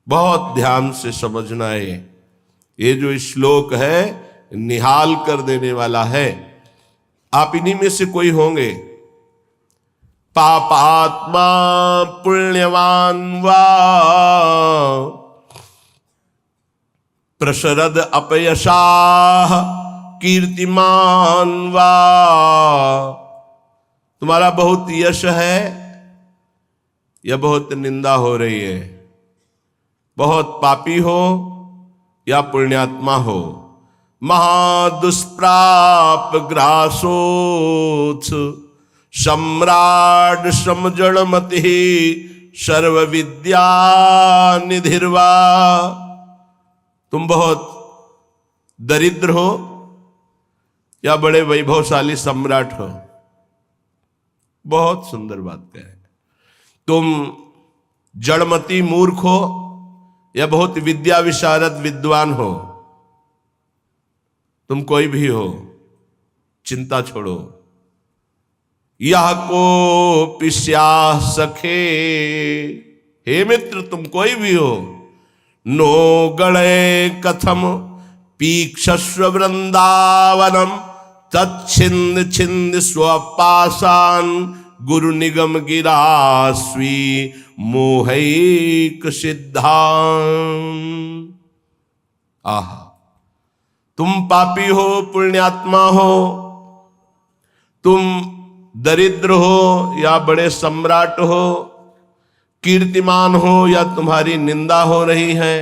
बहुत ध्यान से समझना है। ये जो श्लोक है निहाल कर देने वाला है। आप इन्हीं में से कोई होंगे। पापात्मा पुण्यवान वा प्रशरद अपयशाह कीर्तिमान वा। तुम्हारा बहुत यश है या बहुत निंदा हो रही है, बहुत पापी हो या पुण्यात्मा हो। महादुष्प्राप ग्रासोत्स सम्राट समजड़मति सर्व विद्या निधिर्वा। तुम बहुत दरिद्र हो या बड़े वैभवशाली सम्राट हो। बहुत सुंदर बात कह है। तुम जड़मती मूर्ख हो या बहुत विद्या विशारद विद्वान हो। तुम कोई भी हो, चिंता छोड़ो। यह को पिस्या सखे, हे मित्र तुम कोई भी हो। नो गणे कथम पीक्षस्व वृंदावनम तच्छिंद छिंद स्वपाशान गुरु निगम गिरास्वी मोहैक सिद्धान। आहा, तुम पापी हो पुण्यात्मा हो, तुम दरिद्र हो या बड़े सम्राट हो, कीर्तिमान हो या तुम्हारी निंदा हो रही है,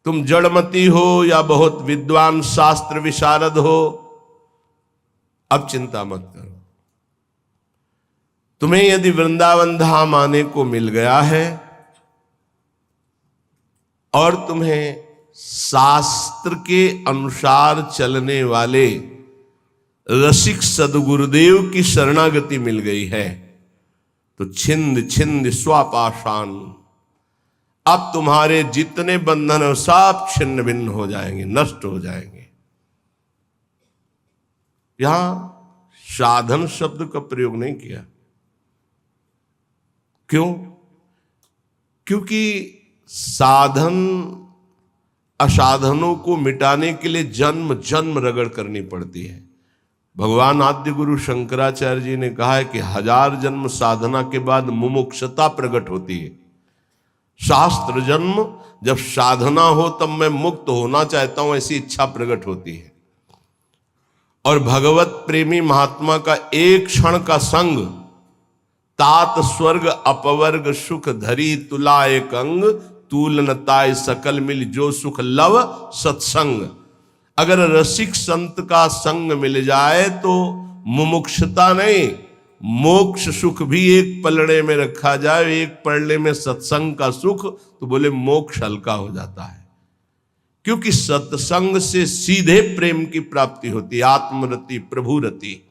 तुम जड़मती हो या बहुत विद्वान शास्त्र विशारद हो। अब चिंता मत करो। तुम्हें यदि वृंदावन धाम आने को मिल गया है और तुम्हें शास्त्र के अनुसार चलने वाले रसिक सदगुरुदेव की शरणागति मिल गई है, तो छिंद छिंद स्वापाशान, अब तुम्हारे जितने बंधन हो सब छिन्न भिन्न हो जाएंगे, नष्ट हो जाएंगे। यहां साधन शब्द का प्रयोग नहीं किया। क्यों? क्योंकि साधन असाधनों को मिटाने के लिए जन्म जन्म रगड़ करनी पड़ती है। भगवान आद्य गुरु शंकराचार्य जी ने कहा है कि 1000 जन्म साधना के बाद मुमुक्षता प्रकट होती है। शास्त्र जन्म जब साधना हो तब मैं मुक्त होना चाहता हूं, ऐसी इच्छा प्रकट होती है। और भगवत प्रेमी महात्मा का एक क्षण का संग तात स्वर्ग अपवर्ग सुख धरी तुला एक अंग तूलनताय सकल मिल जो सुख लव सत्संग। अगर रसिक संत का संग मिल जाए तो मुमुक्षता नहीं, मोक्ष सुख भी एक पलड़े में रखा जाए, एक पलड़े में सत्संग का सुख, तो बोले मोक्ष हल्का हो जाता है। क्योंकि सत्संग से सीधे प्रेम की प्राप्ति होती है, आत्मरति प्रभु रति।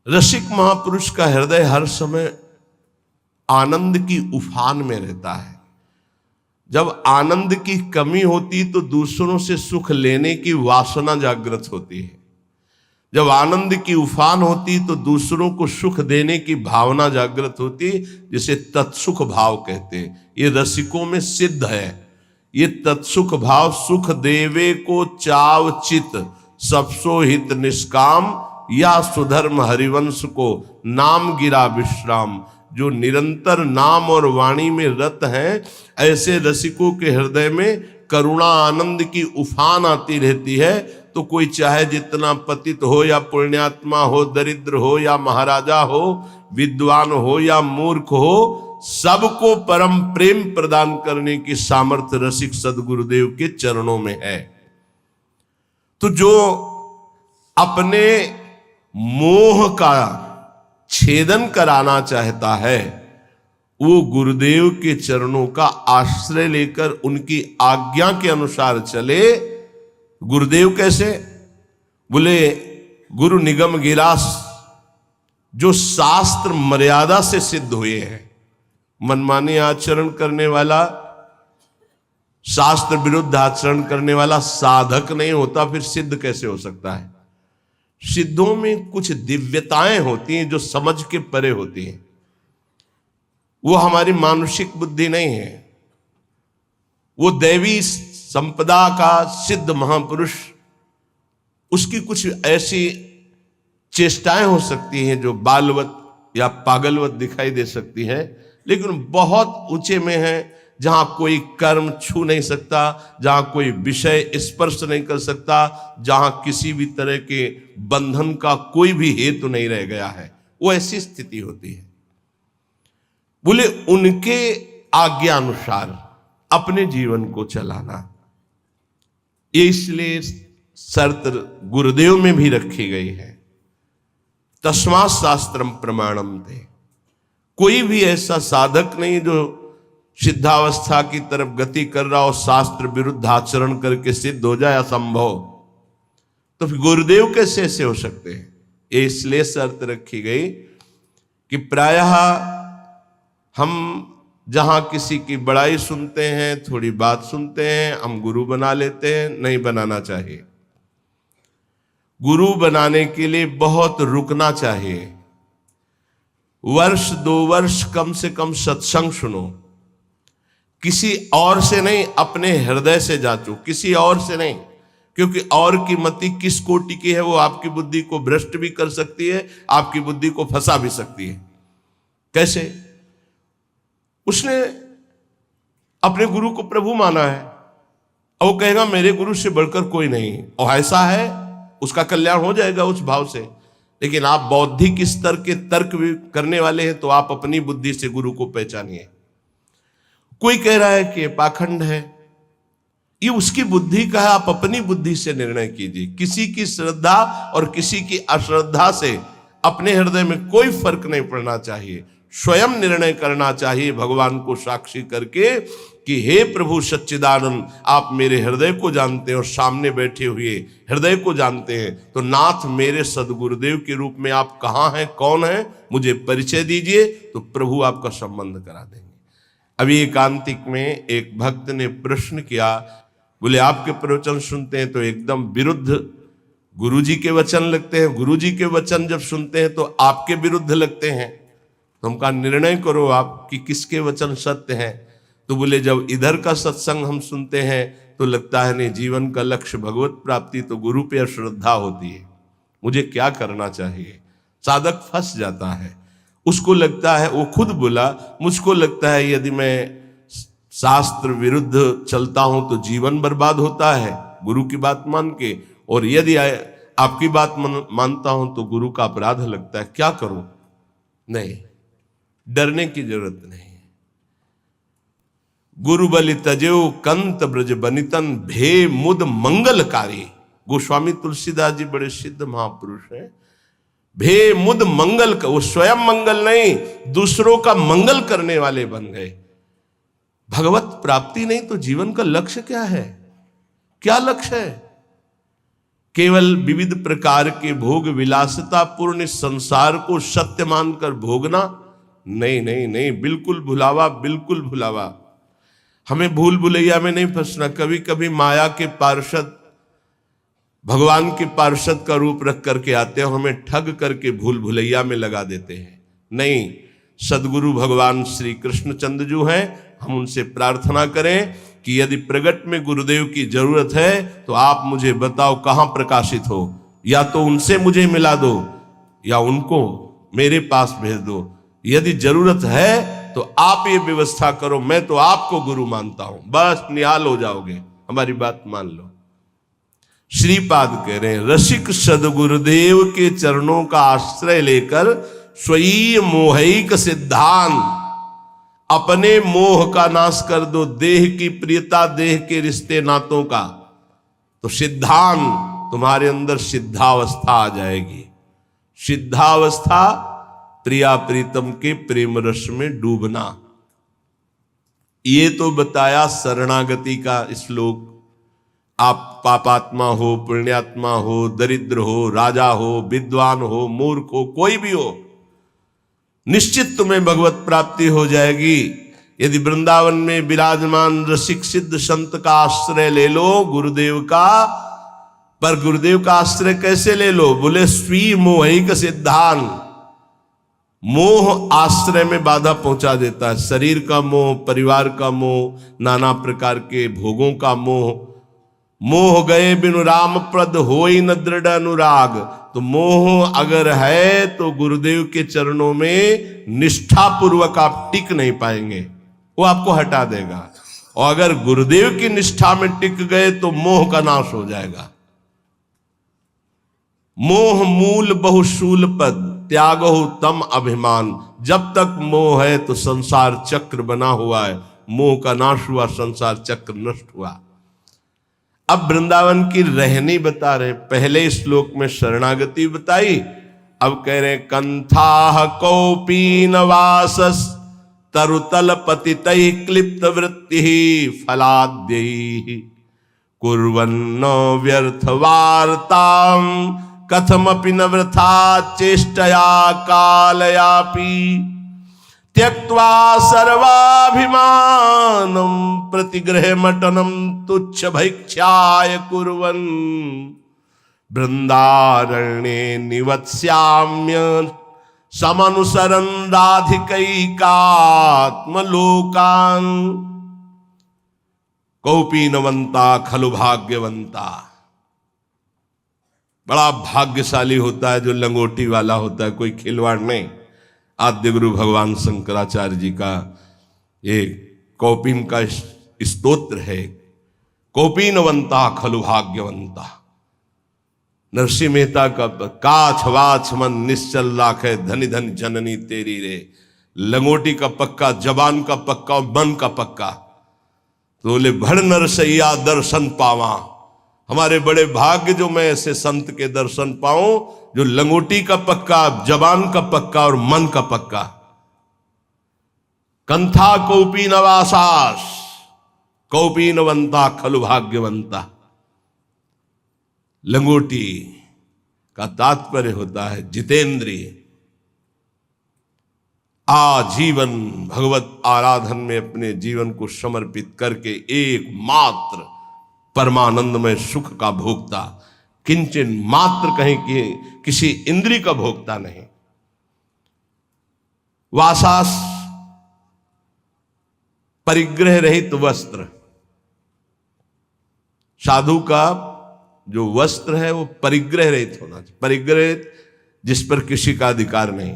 रसिक महापुरुष का हृदय हर समय आनंद की उफान में रहता है। जब आनंद की कमी होती तो दूसरों से सुख लेने की वासना जागृत होती है। जब आनंद की उफान होती तो दूसरों को सुख देने की भावना जागृत होती, जिसे तत्सुख भाव कहते हैं। ये रसिकों में सिद्ध है। ये तत्सुख भाव सुख देवे को चाव चित सबसो हित निष्काम या सुधर्म हरिवंश को नाम गिरा विश्राम। जो निरंतर नाम और वाणी में रत हैं, ऐसे रसिकों के हृदय में करुणा आनंद की उफान आती रहती है। तो कोई चाहे जितना पतित हो या पुण्यात्मा हो, दरिद्र हो या महाराजा हो, विद्वान हो या मूर्ख हो, सबको परम प्रेम प्रदान करने की सामर्थ्य रसिक सदगुरुदेव के चरणों में है। तो जो अपने मोह का छेदन कराना चाहता है, वो गुरुदेव के चरणों का आश्रय लेकर उनकी आज्ञा के अनुसार चले। गुरुदेव कैसे? बोले गुरु निगम गिरास, जो शास्त्र मर्यादा से सिद्ध हुए हैं। मनमानी आचरण करने वाला, शास्त्र विरुद्ध आचरण करने वाला साधक नहीं होता, फिर सिद्ध कैसे हो सकता है? सिद्धों में कुछ दिव्यताएं होती हैं जो समझ के परे होती हैं। वो हमारी मानुषिक बुद्धि नहीं है, वो दैवी संपदा का सिद्ध महापुरुष, उसकी कुछ ऐसी चेष्टाएं हो सकती हैं जो बालवत या पागलवत दिखाई दे सकती है, लेकिन बहुत ऊंचे में है, जहां कोई कर्म छू नहीं सकता, जहां कोई विषय स्पर्श नहीं कर सकता, जहां किसी भी तरह के बंधन का कोई भी हेतु नहीं रह गया है, वो ऐसी स्थिति होती है। बोले उनके आज्ञा अनुसार अपने जीवन को चलाना, ये इसलिए शर्त गुरुदेव में भी रखी गई है। तस्मात् शास्त्रम प्रमाणम थे। कोई भी ऐसा साधक नहीं जो सिद्धावस्था की तरफ गति कर रहा हो, शास्त्र विरुद्ध आचरण करके सिद्ध हो जाए असंभव, तो फिर गुरुदेव कैसे ऐसे हो सकते हैं? ये इसलिए शर्त रखी गई कि प्रायः हम जहां किसी की बड़ाई सुनते हैं, थोड़ी बात सुनते हैं, हम गुरु बना लेते हैं। नहीं बनाना चाहिए। गुरु बनाने के लिए बहुत रुकना चाहिए। वर्ष 2 वर्ष कम से कम सत्संग सुनो, किसी और से नहीं, अपने हृदय से जांचो, किसी और से नहीं, क्योंकि और की मति किस कोटि की है वो आपकी बुद्धि को भ्रष्ट भी कर सकती है, आपकी बुद्धि को फंसा भी सकती है। कैसे? उसने अपने गुरु को प्रभु माना है और वो कहेगा मेरे गुरु से बढ़कर कोई नहीं, और ऐसा है, उसका कल्याण हो जाएगा उस भाव से। लेकिन आप बौद्धिक स्तर के तर्क भी करने वाले हैं, तो आप अपनी बुद्धि से गुरु को पहचानिए। कोई कह रहा है कि पाखंड है, ये उसकी बुद्धि का है, आप अपनी बुद्धि से निर्णय कीजिए। किसी की श्रद्धा और किसी की अश्रद्धा से अपने हृदय में कोई फर्क नहीं पड़ना चाहिए। स्वयं निर्णय करना चाहिए भगवान को साक्षी करके कि हे प्रभु सच्चिदानंद, आप मेरे हृदय को जानते हैं और सामने बैठे हुए हृदय को जानते हैं, तो नाथ मेरे सदगुरुदेव के रूप में आप कहाँ हैं, कौन हैं, मुझे परिचय दीजिए, तो प्रभु आपका संबंध करा देंगे। अभी एकांतिक में एक भक्त ने प्रश्न किया, बोले आपके प्रवचन सुनते हैं तो एकदम विरुद्ध गुरुजी के वचन लगते हैं, गुरुजी के वचन जब सुनते हैं तो आपके विरुद्ध लगते हैं, तो हम कहा निर्णय करो आप कि किसके वचन सत्य हैं। तो बोले जब इधर का सत्संग हम सुनते हैं तो लगता है नहीं, जीवन का लक्ष्य भगवत प्राप्ति, तो गुरु पे श्रद्धा होती है, मुझे क्या करना चाहिए। साधक फंस जाता है, उसको लगता है, वो खुद बोला, मुझको लगता है यदि मैं शास्त्र विरुद्ध चलता हूं तो जीवन बर्बाद होता है गुरु की बात मान के, और यदि आपकी बात मानता हूं तो गुरु का अपराध लगता है, क्या करूं? नहीं, डरने की जरूरत नहीं। गुरु बलि तजेऊ कंत ब्रज बनितन भे मुद मंगलकारी। गोस्वामी तुलसीदास जी बड़े सिद्ध महापुरुष हैं। भे मुद मंगल, वो स्वयं मंगल नहीं, दूसरों का मंगल करने वाले बन गए। भगवत प्राप्ति नहीं तो जीवन का लक्ष्य क्या है? क्या लक्ष्य है? केवल विविध प्रकार के भोग विलासिता पूर्ण संसार को सत्य मानकर भोगना? नहीं नहीं नहीं, बिल्कुल भुलावा, बिल्कुल भुलावा। हमें भूल भुलैया में नहीं फंसना। कभी कभी माया के पार्षद भगवान के पार्षद का रूप रख करके आते हैं, हमें ठग करके भूल भुलैया में लगा देते हैं। नहीं, सदगुरु भगवान श्री कृष्णचंद्र जो हैं, हम उनसे प्रार्थना करें कि यदि प्रगट में गुरुदेव की जरूरत है तो आप मुझे बताओ कहाँ प्रकाशित हो, या तो उनसे मुझे मिला दो या उनको मेरे पास भेज दो। यदि जरूरत है तो आप ये व्यवस्था करो, मैं तो आपको गुरु मानता हूं, बस निहाल हो जाओगे, हमारी बात मान लो। श्रीपाद कह रहे हैं, रसिक सदगुरुदेव के चरणों का आश्रय लेकर स्वयं मोहिक सिद्धांत, अपने मोह का नाश कर दो, देह की प्रियता, देह के रिश्ते नातों का, तो सिद्धांत तुम्हारे अंदर सिद्धावस्था आ जाएगी। सिद्धावस्था प्रिया प्रीतम के प्रेम रस में डूबना। ये तो बताया शरणागति का श्लोक। आप पापात्मा हो, पुण्यात्मा हो, दरिद्र हो, राजा हो, विद्वान हो, मूर्ख हो, कोई भी हो, निश्चित तुम्हें भगवत प्राप्ति हो जाएगी यदि वृंदावन में विराजमान रसिक सिद्ध संत का आश्रय ले लो, गुरुदेव का। पर गुरुदेव का आश्रय कैसे ले लो? बोले स्वी मोहिक सिद्धांत, मोह आश्रय में बाधा पहुंचा देता है। शरीर का मोह, परिवार का मोह, नाना प्रकार के भोगों का मोह। मोह गए बिनु राम प्रद होई न दृढ़ अनुराग। तो मोह अगर है तो गुरुदेव के चरणों में निष्ठा पूर्वक आप टिक नहीं पाएंगे, वो आपको हटा देगा। और अगर गुरुदेव की निष्ठा में टिक गए तो मोह का नाश हो जाएगा। मोह मूल बहुशूल पद त्यागो तम अभिमान। जब तक मोह है तो संसार चक्र बना हुआ है, मोह का नाश हुआ, संसार चक्र नष्ट हुआ। अब वृंदावन की रहनी बता रहे। पहले श्लोक में शरणागति बताई, अब कह रहे कंथा कौपीन वासस तरुतल पतितै क्लिप्त वृत्ति फलाद्यै कुर्वन्न व्यर्थ वार्ताम कथमपि न वृथा चेष्टया कालयापि त्यक्त्वा सर्वाभिमानं प्रतिगृहमटनं तुच्छ भैक्षाय कुर्वन् बृन्दारण्ये निवत्स्याम्य समनुसरन् राधिकैकात्मलोकान् कौपीनवन्ता खलु भाग्यवन्ता। बड़ा भाग्यशाली होता है जो लंगोटी वाला होता है, कोई खिलवाड़ नहीं। आद्य गुरु भगवान शंकराचार्य जी का ये कौपीन का स्तोत्र है, कौपीनवंता खलु भाग्यवंता। नरसिंह मेहता का काछ वाछ मन निश्चल राखे धनी धन जननी तेरी रे। लंगोटी का पक्का, जबान का पक्का और मन का पक्का। तो बोले भड़ नरसैया दर्शन पावा। हमारे बड़े भाग्य जो मैं ऐसे संत के दर्शन पाऊं जो लंगोटी का पक्का, जबान का पक्का और मन का पक्का। कंथा कौपीन वासास कौपीनवंता खलु भाग्यवंता। लंगोटी का तात्पर्य होता है जितेंद्रिय। आजीवन भगवत आराधन में अपने जीवन को समर्पित करके एकमात्र परमानंदमय सुख का भोक्ता, किंचन मात्र कहीं की किसी इंद्रिय का भोक्ता नहीं। वासास परिग्रह रहित वस्त्र। साधु का जो वस्त्र है वो परिग्रह रहित होना चाहिए। परिग्रह जिस पर किसी का अधिकार नहीं।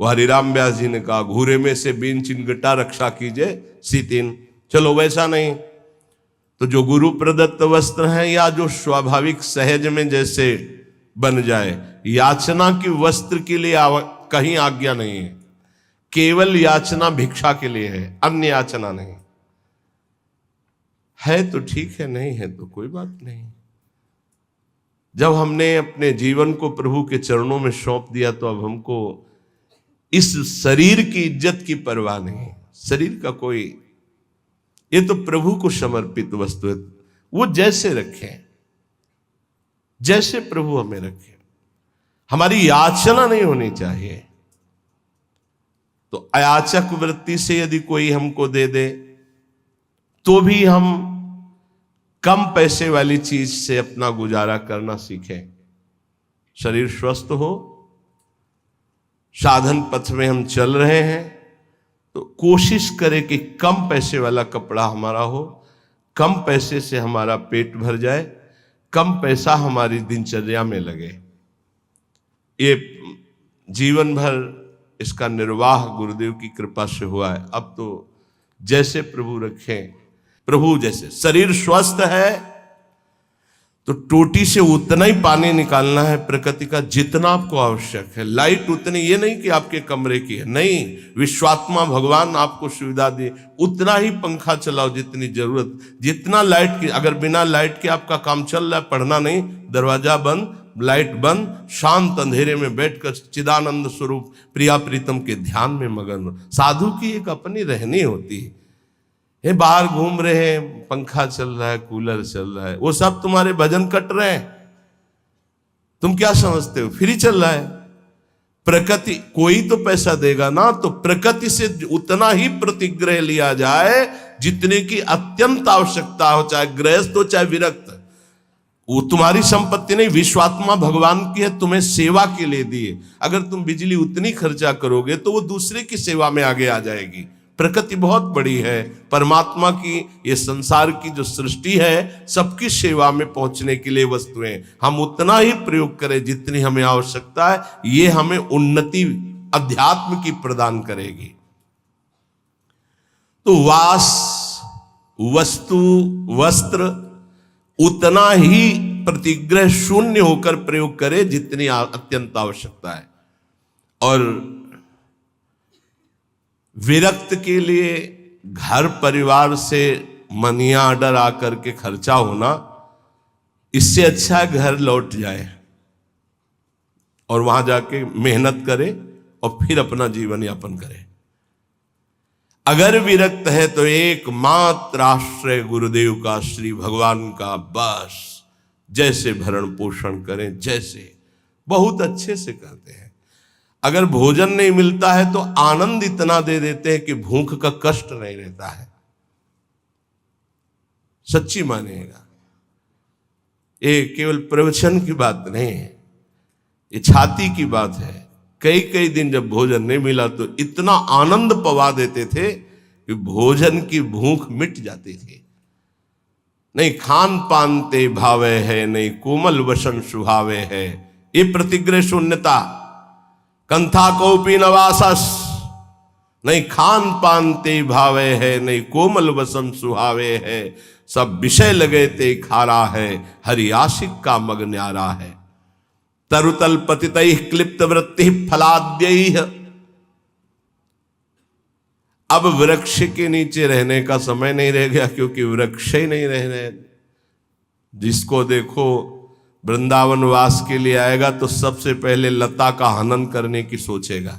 वो हरिराम व्यास जी ने कहा घूरे में से बीन चिनगटा रक्षा कीजिए सीतिन। चलो वैसा नहीं, तो जो गुरु प्रदत्त वस्त्र हैं या जो स्वाभाविक सहज में जैसे बन जाए। याचना की वस्त्र के लिए कहीं आज्ञा नहीं है। केवल याचना भिक्षा के लिए है, अन्य याचना नहीं है। तो ठीक है, नहीं है तो कोई बात नहीं। जब हमने अपने जीवन को प्रभु के चरणों में सौंप दिया तो अब हमको इस शरीर की इज्जत की परवाह नहीं। शरीर का कोई, ये तो प्रभु को समर्पित वस्तु है। वो जैसे रखें, जैसे प्रभु हमें रखे। हमारी याचना नहीं होनी चाहिए। तो अयाचक वृत्ति से यदि कोई हमको दे दे तो भी हम कम पैसे वाली चीज से अपना गुजारा करना सीखें। शरीर स्वस्थ हो, साधन पथ में हम चल रहे हैं तो कोशिश करें कि कम पैसे वाला कपड़ा हमारा हो, कम पैसे से हमारा पेट भर जाए, कम पैसा हमारी दिनचर्या में लगे। ये जीवन भर इसका निर्वाह गुरुदेव की कृपा से हुआ है। अब तो जैसे प्रभु रखें, प्रभु जैसे। शरीर स्वस्थ है तो टोटी से उतना ही पानी निकालना है प्रकृति का जितना आपको आवश्यक है। लाइट उतनी, ये नहीं कि आपके कमरे की है, नहीं। विश्वात्मा भगवान आपको सुविधा दे, उतना ही पंखा चलाओ जितनी जरूरत। जितना लाइट की, अगर बिना लाइट के आपका काम चल रहा है, पढ़ना नहीं, दरवाजा बंद, लाइट बंद, शांत अंधेरे में बैठकर चिदानंद स्वरूप प्रिया प्रीतम के ध्यान में मगन। साधु की एक अपनी रहनी होती है। ये बाहर घूम रहे हैं, पंखा चल रहा है, कूलर चल रहा है, वो सब तुम्हारे भजन कट रहे हैं। तुम क्या समझते हो फ्री चल रहा है? प्रकृति कोई तो पैसा देगा ना, तो प्रकृति से उतना ही प्रतिग्रह लिया जाए जितने की अत्यंत आवश्यकता हो, चाहे गृहस्थ हो चाहे विरक्त। वो तुम्हारी संपत्ति नहीं, विश्वात्मा भगवान की है, तुम्हें सेवा के लिए दिए। अगर तुम बिजली उतनी खर्चा करोगे तो वो दूसरे की सेवा में आगे आ जाएगी। प्रकृति बहुत बड़ी है, परमात्मा की ये संसार की जो सृष्टि है सबकी सेवा में पहुंचने के लिए वस्तुएं, हम उतना ही प्रयोग करें जितनी हमें आवश्यकता है, ये हमें उन्नति अध्यात्म की प्रदान करेगी। तो वास, वस्तु, वस्त्र उतना ही प्रतिग्रह शून्य होकर प्रयोग करे जितनी अत्यंत आवश्यकता है। और विरक्त के लिए घर परिवार से मनी ऑर्डर आकर के खर्चा होना, इससे अच्छा घर लौट जाए और वहां जाके मेहनत करे और फिर अपना जीवन यापन करे। अगर विरक्त है तो एकमात्र आश्रय गुरुदेव का, श्री भगवान का, बस जैसे भरण पोषण करें, जैसे बहुत अच्छे से करते हैं। अगर भोजन नहीं मिलता है तो आनंद इतना दे देते हैं कि भूख का कष्ट नहीं रहता है। सच्ची मानिएगा, ये केवल प्रवचन की बात नहीं है, ये छाती की बात है। कई कई दिन जब भोजन नहीं मिला तो इतना आनंद पवा देते थे कि भोजन की भूख मिट जाती थी। नहीं खान पान ते भावे है, नहीं कोमल वसन सुहावे है, ये प्रतिग्रह शून्यता। कंथा कोपी नवासस, नहीं खान पान ते भावे है, नहीं कोमल वसन सुहावे है, सब विषय लगे ते खारा है, हरि आशिक का मग न्यारा है। तरुतल पतितै क्लिप्त वृत्ति फलाद्यैः, अब वृक्ष के नीचे रहने का समय नहीं रह गया, क्योंकि वृक्ष ही नहीं रह रहे। जिसको देखो वृंदावन वास के लिए आएगा तो सबसे पहले लता का हनन करने की सोचेगा।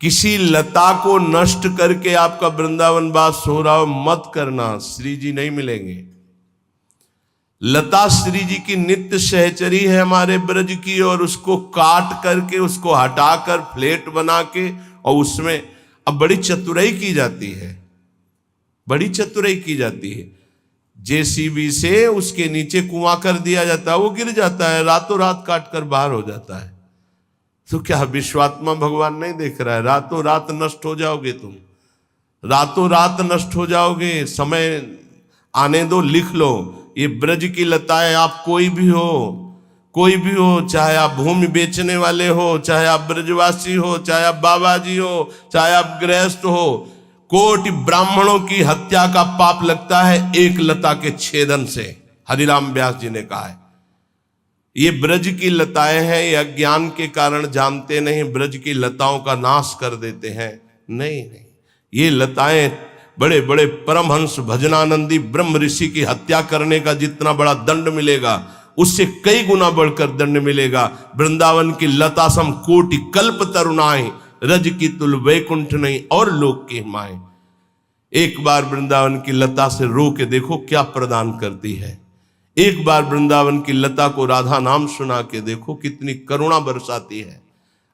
किसी लता को नष्ट करके आपका वृंदावन वास हो रहा हो मत करना, श्री जी नहीं मिलेंगे। लता श्री जी की नित्य सहचरी है हमारे ब्रज की, और उसको काट करके, उसको हटाकर फ्लेट बना के, और उसमें अब बड़ी चतुराई की जाती है, बड़ी चतुराई की जाती है। जेसीबी से उसके नीचे कुआं कर दिया जाता है, वो गिर जाता है, रातों रात काट कर बाहर हो जाता है। तो क्या विश्वात्मा भगवान नहीं देख रहा है? रातों रात नष्ट हो जाओगे तुम, रातों रात नष्ट हो जाओगे। समय आने दो, लिख लो। ये ब्रज की लताएं, आप कोई भी हो, चाहे आप भूमि बेचने वाले हो, चाहे आप ब्रजवासी हो, चाहे आप बाबा जी हो, चाहे आप गृहस्थ हो, कोटि ब्राह्मणों की हत्या का पाप लगता है एक लता के छेदन से। हरिराम व्यास जी ने कहा है ये ब्रज की लताएं हैं, ये अज्ञान के कारण जानते नहीं, ब्रज की लताओं का नाश कर देते हैं। नहीं, ये लताएं बड़े बड़े परमहंस भजनानंदी ब्रह्म ऋषि की हत्या करने का जितना बड़ा दंड मिलेगा, उससे कई गुना बढ़कर दंड मिलेगा। वृंदावन की लता सम कोटि कल्प तरुणाएं, रज की तुल वैकुंठ नहीं और लोक की माएं। एक बार वृंदावन की लता से रो के देखो क्या प्रदान करती है। एक बार वृंदावन की लता को राधा नाम सुना के देखो कितनी करुणा बरसाती है।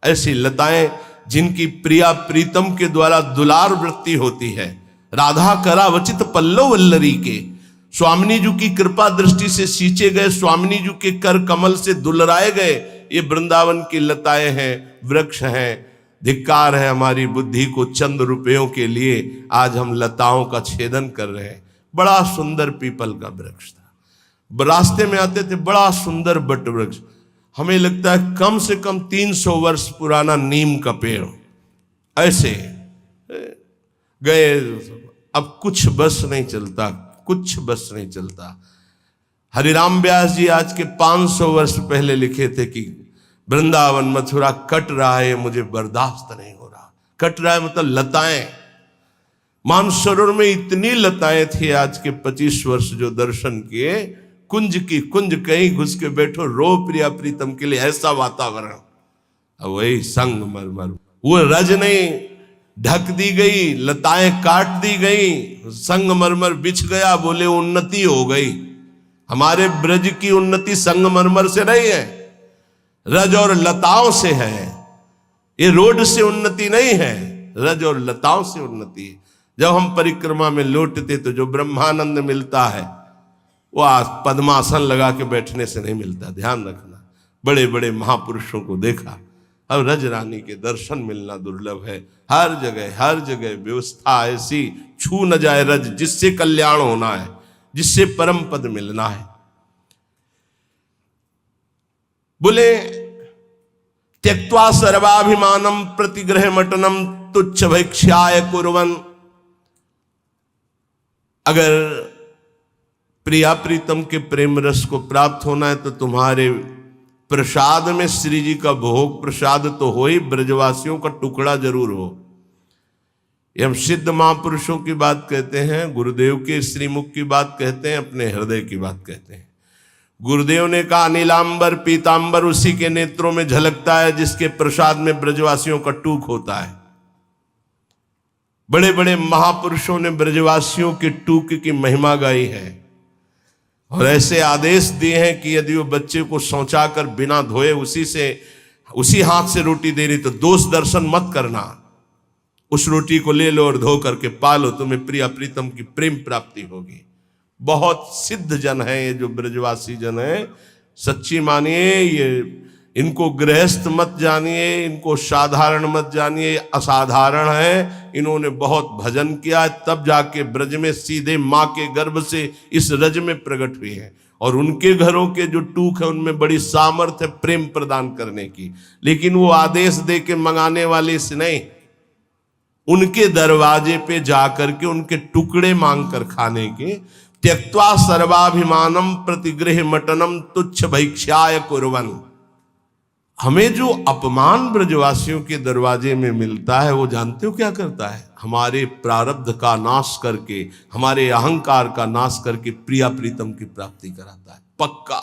ऐसी लताएं जिनकी प्रिया प्रीतम के द्वारा दुलार वृत्ति होती है। राधा करावचित पल्लव वल्लरी के, स्वामिनी जी की कृपा दृष्टि से सींचे गए, स्वामिनी जी के कर कमल से दुलराए गए ये वृंदावन की लताएं हैं, वृक्ष हैं। धिक्कार है हमारी बुद्धि को, चंद रुपयों के लिए आज हम लताओं का छेदन कर रहे हैं। बड़ा सुंदर पीपल का वृक्ष था, रास्ते में आते थे, बड़ा सुंदर बट वृक्ष। हमें लगता है कम से कम 300 वर्ष पुराना नीम का पेड़। ऐसे गए, अब कुछ बस नहीं चलता, कुछ बस नहीं चलता। हरिराम व्यास जी आज के 500 वर्ष पहले लिखे थे कि वृंदावन मथुरा कट रहा है, मुझे बर्दाश्त नहीं हो रहा। कट रहा है मतलब लताएं, मानसरोवर में इतनी लताएं थी। आज के 25 वर्ष जो दर्शन किए, कुंज की कुंज, कहीं घुस के बैठो, रो प्रिया प्रीतम के लिए, ऐसा वातावरण। अब वही संगमरमर, वो रज नहीं ढक दी गई, लताएं काट दी गई, संगमरमर बिछ गया, बोले उन्नति हो गई। हमारे ब्रज की उन्नति संगमरमर से नहीं है, रज और लताओं से है। ये रोड से उन्नति नहीं है, रज और लताओं से उन्नति है। जब हम परिक्रमा में लौटते तो जो ब्रह्मानंद मिलता है, वो पद्मासन लगा के बैठने से नहीं मिलता, ध्यान रखना। बड़े बड़े महापुरुषों को देखा। अब रज रानी के दर्शन मिलना दुर्लभ है। हर जगह व्यवस्था ऐसी, छू न जाए रज, जिससे कल्याण होना है, जिससे परम पद मिलना है। बोले त्यक्त्वा सर्वाभिमानम प्रतिग्रह मटनम तुच्छ भैक्ष्याय कुर्वन। अगर प्रिया प्रीतम के प्रेम रस को प्राप्त होना है तो तुम्हारे प्रसाद में श्री जी का भोग प्रसाद तो हो ही, ब्रजवासियों का टुकड़ा जरूर हो। ये हम सिद्ध महापुरुषों की बात कहते हैं, गुरुदेव के श्रीमुख की बात कहते हैं, अपने हृदय की बात कहते हैं। गुरुदेव ने कहा नीलांबर पीतांबर उसी के नेत्रों में झलकता है जिसके प्रसाद में ब्रजवासियों का टूक होता है। बड़े बड़े महापुरुषों ने ब्रजवासियों के टूक की महिमा गाई है और ऐसे आदेश दिए हैं कि यदि वो बच्चे को सौंचा कर बिना धोए उसी हाथ से रोटी दे रही तो दोष दर्शन मत करना, उस रोटी को ले लो और धो करके पालो, तुम्हें प्रिया प्रीतम की प्रेम प्राप्ति होगी। बहुत सिद्ध जन है ये जो ब्रजवासी जन है, सच्ची मानिए। ये इनको गृहस्थ मत जानिए, इनको साधारण मत जानिए, असाधारण है। इन्होंने बहुत भजन किया तब जाके ब्रज में सीधे माँ के गर्भ से इस रज में प्रकट हुए हैं। और उनके घरों के जो टूक है उनमें बड़ी सामर्थ्य है प्रेम प्रदान करने की। लेकिन वो आदेश दे के मंगाने वाले से नहीं, उनके दरवाजे पे जाकर के उनके टुकड़े मांग कर खाने के। त्यक्त्वा सर्वाभिमानम प्रतिगृह मटनम तुच्छ भैक्ष्याय कुर्वन। हमें जो अपमान ब्रजवासियों के दरवाजे में मिलता है वो जानते हो क्या करता है? हमारे प्रारब्ध का नाश करके, हमारे अहंकार का नाश करके प्रिया प्रीतम की प्राप्ति कराता है। पक्का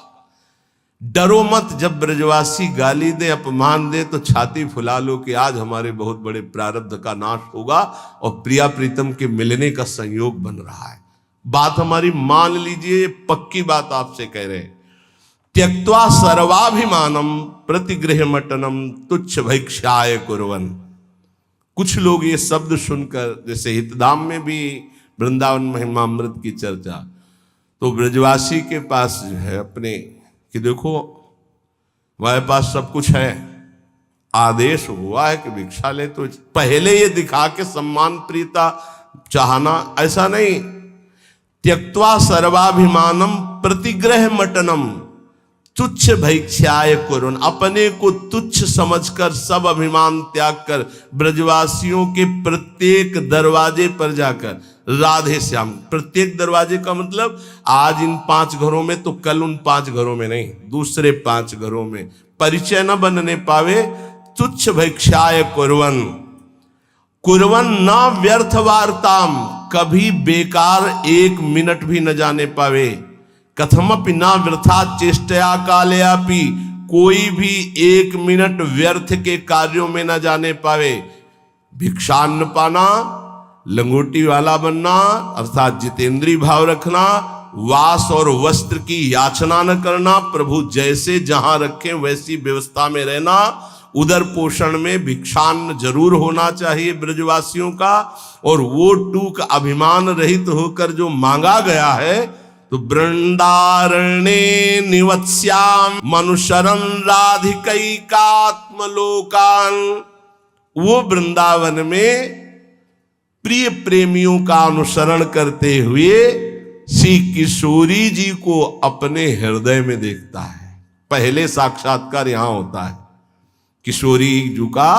डरो मत, जब ब्रजवासी गाली दे अपमान दे तो छाती फुला लो कि आज हमारे बहुत बड़े प्रारब्ध का नाश होगा और प्रिया प्रीतम के मिलने का संयोग बन रहा है। बात हमारी मान लीजिए, पक्की बात आपसे कह रहे हैं। त्यक्त्वा सर्वाभिमानम प्रतिगृह मटनम तुच्छ भैक्ष्याय कुर्वन। कुछ लोग ये शब्द सुनकर, जैसे हितधाम में भी वृंदावन महिमामृत की चर्चा, तो ब्रजवासी के पास जो है अपने कि देखो हमारे पास सब कुछ है, आदेश हुआ है कि भिक्षा ले, तो पहले ये दिखा के सम्मान प्रियता चाहना, ऐसा नहीं। त्यक्त्वा सर्वाभिमानम प्रतिग्रह मटनम तुच्छ भैक्ष्याय कुर्वन। अपने को तुच्छ समझकर, सब अभिमान त्याग कर ब्रजवासियों के प्रत्येक दरवाजे पर जाकर राधे श्याम। प्रत्येक दरवाजे का मतलब आज इन 5 घरों में तो कल उन 5 घरों में नहीं, दूसरे 5 घरों में परिचय न बनने पावे। तुच्छ भैक्ष्याय कुर्वन। कुर्वन न व्यर्थ वार्ताम, कभी बेकार 1 मिनट भी न जाने पावे। कथमपि ना वृथा चेष्टया कालयापि, कोई भी 1 मिनट व्यर्थ के कार्यों में न जाने पावे। भिक्षान्न पाना, लंगोटी वाला बनना अर्थात जितेंद्रीय भाव रखना, वास और वस्त्र की याचना न करना, प्रभु जैसे जहां रखे वैसी व्यवस्था में रहना, उदर पोषण में भिक्षान्न जरूर होना चाहिए ब्रजवासियों का। और वो टूक अभिमान रहित होकर जो मांगा गया है, तो वृंदारण्ये निवत्स्याम मनुशरन राधिकैकात्मलोकान। वो वृंदावन में प्रिय प्रेमियों का अनुसरण करते हुए श्री किशोरी जी को अपने हृदय में देखता है। पहले साक्षात्कार यहां होता है किशोरी जी का।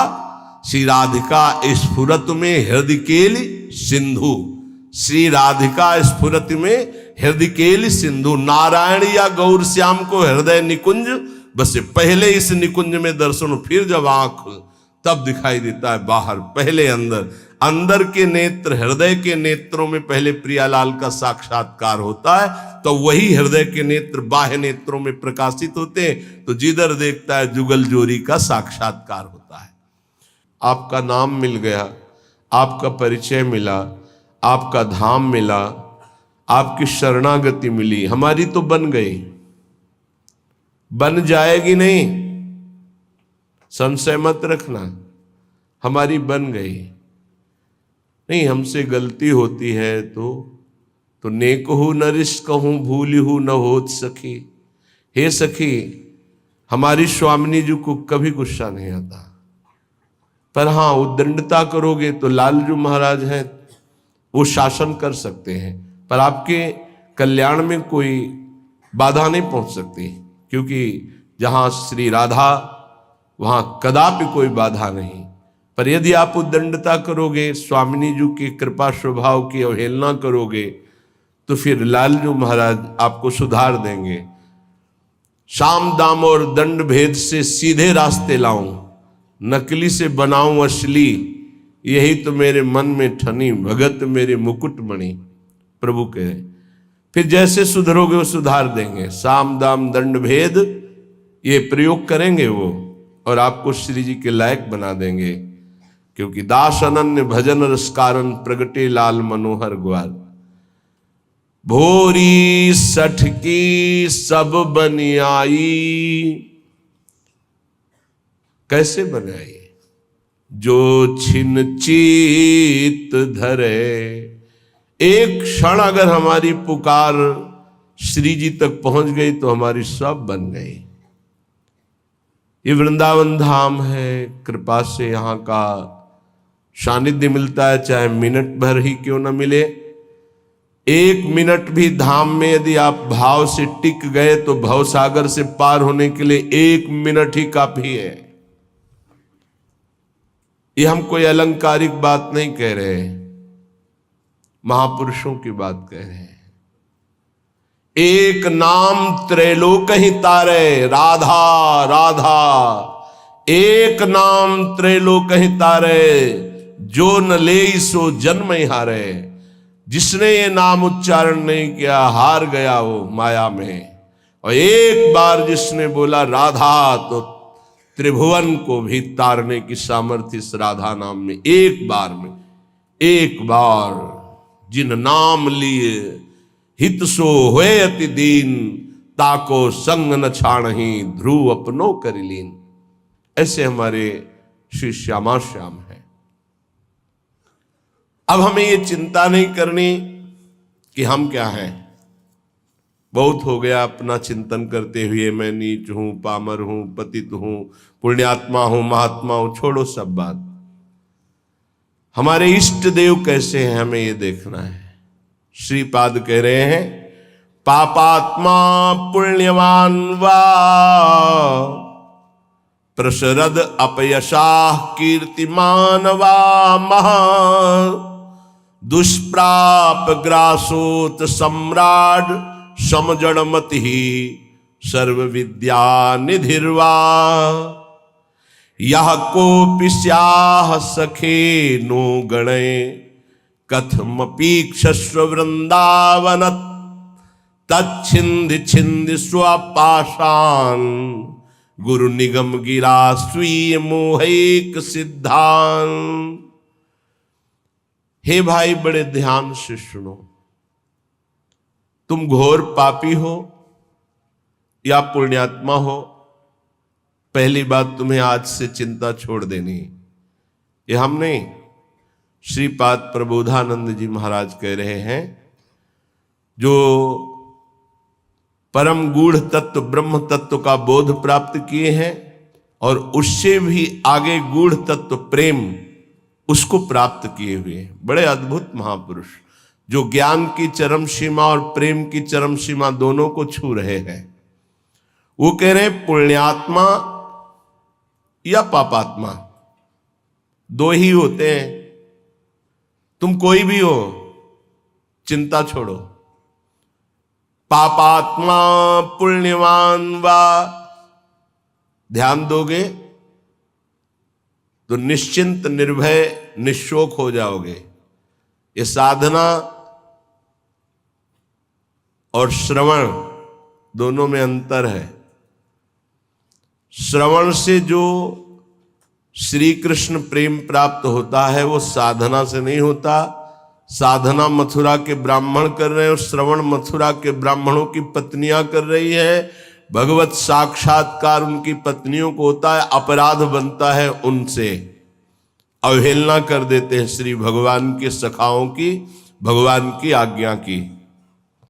श्री राधिका स्फुरत में हृदय केल सिंधु, श्री राधिका स्फुरत में हृदय केल सिंधु। नारायण या गौर श्याम को हृदय निकुंज, बस पहले इस निकुंज में दर्शन, फिर जब आंख तब दिखाई देता है बाहर। पहले अंदर, अंदर के नेत्र, हृदय के नेत्रों में पहले प्रियालाल का साक्षात्कार होता है, तो वही हृदय के नेत्र बाह्य नेत्रों में प्रकाशित होते हैं, तो जिधर देखता है जुगल जोरी का साक्षात्कार होता है। आपका नाम मिल गया, आपका परिचय मिला, आपका धाम मिला, आपकी शरणागति मिली, हमारी तो बन गई, बन जाएगी नहीं, संशय मत रखना, हमारी बन गई। नहीं, हमसे गलती होती है तो तो नेकहु नरिस कहूँ भूलिहु न होत सखी। हे सखी, हमारी स्वामिनी जी को कभी गुस्सा नहीं आता, पर हाँ उद्दंडता करोगे तो लालजू महाराज हैं, वो शासन कर सकते हैं, पर आपके कल्याण में कोई बाधा नहीं पहुंच सकती, क्योंकि जहां श्री राधा वहां कदापि कोई बाधा नहीं। पर यदि आप उद्दंडता करोगे, स्वामिनी जी की कृपा स्वभाव की अवहेलना करोगे, तो फिर लालजू महाराज आपको सुधार देंगे। साम दाम और दंड भेद से सीधे रास्ते लाऊं, नकली से बनाऊं असली, यही तो मेरे मन में ठनी, भगत मेरे मुकुट मणि। प्रभु कहे फिर जैसे सुधरोगे वो सुधार देंगे। साम दाम दंड भेद ये प्रयोग करेंगे वो, और आपको श्री जी के लायक बना देंगे, क्योंकि दास अनन्य भजन रस कारण प्रगटे लाल मनोहर ग्वाल। भोरी सठ की सब बनियाई, कैसे बनाई? जो छिन चीत धरे। एक क्षण अगर हमारी पुकार श्री जी तक पहुंच गई तो हमारी सब बन गई। ये वृंदावन धाम है, कृपा से यहाँ का सानिध्य मिलता है, चाहे मिनट भर ही क्यों न मिले। एक मिनट भी धाम में यदि आप भाव से टिक गए तो भव सागर से पार होने के लिए एक मिनट ही काफी है। ये हम कोई अलंकारिक बात नहीं कह रहे, महापुरुषों की बात कह रहे हैं। एक नाम त्रैलोक ही तारे, राधा राधा। एक नाम त्रैलोक ही तारे, जो न ले सो जन्म ही हारे। जिसने ये नाम उच्चारण नहीं किया हार गया वो माया में। और एक बार जिसने बोला राधा तो त्रिभुवन को भी तारने की सामर्थ्य इस राधा नाम में। एक बार में, एक बार जिन नाम लिए हित सो होए अति दीन, ताको संग न छाणहि ध्रुव अपनो कर लीन। ऐसे हमारे श्री श्यामा श्याम है। अब हमें ये चिंता नहीं करनी कि हम क्या हैं। बहुत हो गया अपना चिंतन करते हुए, मैं नीच हूं, पामर हूं, पतित हूं, पुण्यात्मा हूं, महात्मा हूं। छोड़ो सब बात। हमारे इष्ट देव कैसे हैं हमें ये देखना है। श्रीपाद कह रहे हैं, पापात्मा पुण्यवान वा प्रसरद अपयशाह कीर्तिमान वा महा दुष्प्राप ग्रासोत सम्राट समजड़मति सर्व विद्या निधिर्वा। यह कोपि स्याह सखे नो गणे कथमपीक्षस्व वृंदावन तच्छिंद छिंद स्वपाशान गुरु निगम गिरा स्वीय मोहिक सिद्धांत। हे भाई बड़े ध्यान से सुनो, तुम घोर पापी हो या पुण्यात्मा हो, पहली बात तुम्हें आज से चिंता छोड़ देनी। ये हम नहीं, श्रीपाद प्रबोधानंद जी महाराज कह रहे हैं, जो परम गूढ़ तत्व ब्रह्म तत्व का बोध प्राप्त किए हैं और उससे भी आगे गूढ़ तत्व प्रेम उसको प्राप्त किए हुए हैं। बड़े अद्भुत महापुरुष जो ज्ञान की चरम सीमा और प्रेम की चरम सीमा दोनों को छू रहे हैं। वो कह रहे हैं पुण्यात्मा या पापात्मा दो ही होते हैं। तुम कोई भी हो, चिंता छोड़ो। पापात्मा पुण्यवान वा, ध्यान दोगे तो निश्चिंत निर्भय निशोक हो जाओगे। ये साधना और श्रवण दोनों में अंतर है। श्रवण से जो श्री कृष्ण प्रेम प्राप्त होता है वो साधना से नहीं होता। साधना मथुरा के ब्राह्मण कर रहे हैं और श्रवण मथुरा के ब्राह्मणों की पत्नियां कर रही है। भगवत साक्षात्कार उनकी पत्नियों को होता है, अपराध बनता है उनसे। अवहेलना कर देते हैं श्री भगवान के सखाओं की, भगवान की आज्ञा की।